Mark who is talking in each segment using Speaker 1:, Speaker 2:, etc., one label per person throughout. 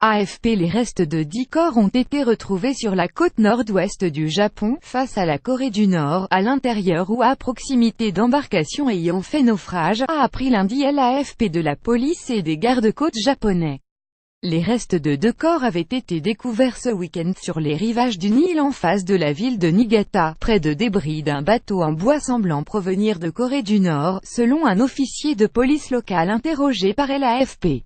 Speaker 1: AFP. Les restes de 10 corps ont été retrouvés sur la côte nord-ouest du Japon, face à la Corée du Nord, à l'intérieur ou à proximité d'embarcations ayant fait naufrage, a appris lundi l'AFP de la police et des gardes-côtes japonais. Les restes de 2 corps avaient été découverts ce week-end sur les rivages d'une île en face de la ville de Niigata, près de débris d'un bateau en bois semblant provenir de Corée du Nord, selon un officier de police local interrogé par l'AFP.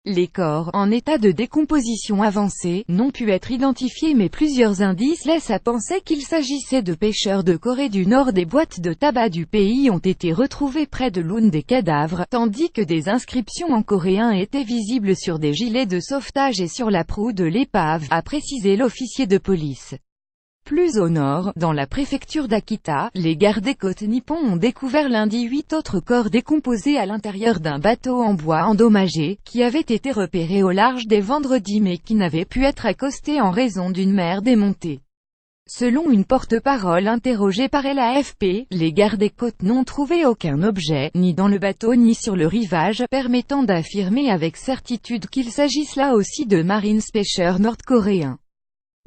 Speaker 1: Les corps, en état de décomposition avancée, n'ont pu être identifiés, mais plusieurs indices laissent à penser qu'il s'agissait de pêcheurs de Corée du Nord. Des boîtes de tabac du pays ont été retrouvées près de l'une des cadavres, tandis que des inscriptions en coréen étaient visibles sur des gilets de sauvetage et sur la proue de l'épave, a précisé l'officier de police. Plus au nord, dans la préfecture d'Akita, les gardes-côtes nippons ont découvert lundi 8 autres corps décomposés à l'intérieur d'un bateau en bois endommagé, qui avait été repéré au large dès vendredi mais qui n'avait pu être accosté en raison d'une mer démontée. Selon une porte-parole interrogée par l'AFP, les gardes-côtes n'ont trouvé aucun objet, ni dans le bateau ni sur le rivage, permettant d'affirmer avec certitude qu'il s'agisse là aussi de marines pêcheurs nord-coréens.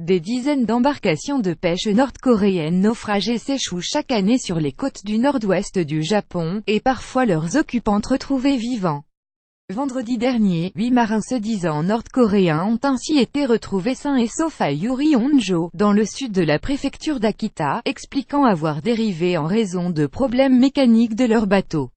Speaker 1: Des dizaines d'embarcations de pêche nord-coréennes naufragées s'échouent chaque année sur les côtes du nord-ouest du Japon, et parfois leurs occupants retrouvés vivants. Vendredi dernier, 8 marins se disant nord-coréens ont ainsi été retrouvés sains et saufs à Yuri-Honjo, dans le sud de la préfecture d'Akita, expliquant avoir dérivé en raison de problèmes mécaniques de leur bateau.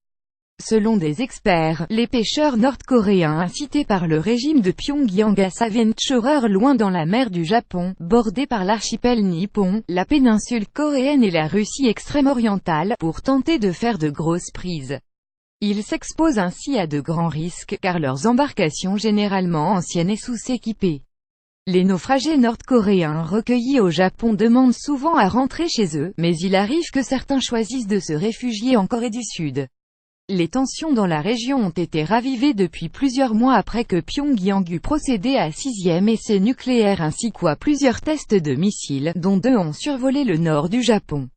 Speaker 1: Selon des experts, les pêcheurs nord-coréens incités par le régime de Pyongyang à s'aventurer loin dans la mer du Japon, bordée par l'archipel nippon, la péninsule coréenne et la Russie extrême-orientale, pour tenter de faire de grosses prises. Ils s'exposent ainsi à de grands risques, car leurs embarcations généralement anciennes et sous-équipées. Les naufragés nord-coréens recueillis au Japon demandent souvent à rentrer chez eux, mais il arrive que certains choisissent de se réfugier en Corée du Sud. Les tensions dans la région ont été ravivées depuis plusieurs mois après que Pyongyang eut procédé à 6e essai nucléaire ainsi qu'à plusieurs tests de missiles, dont 2 ont survolé le nord du Japon.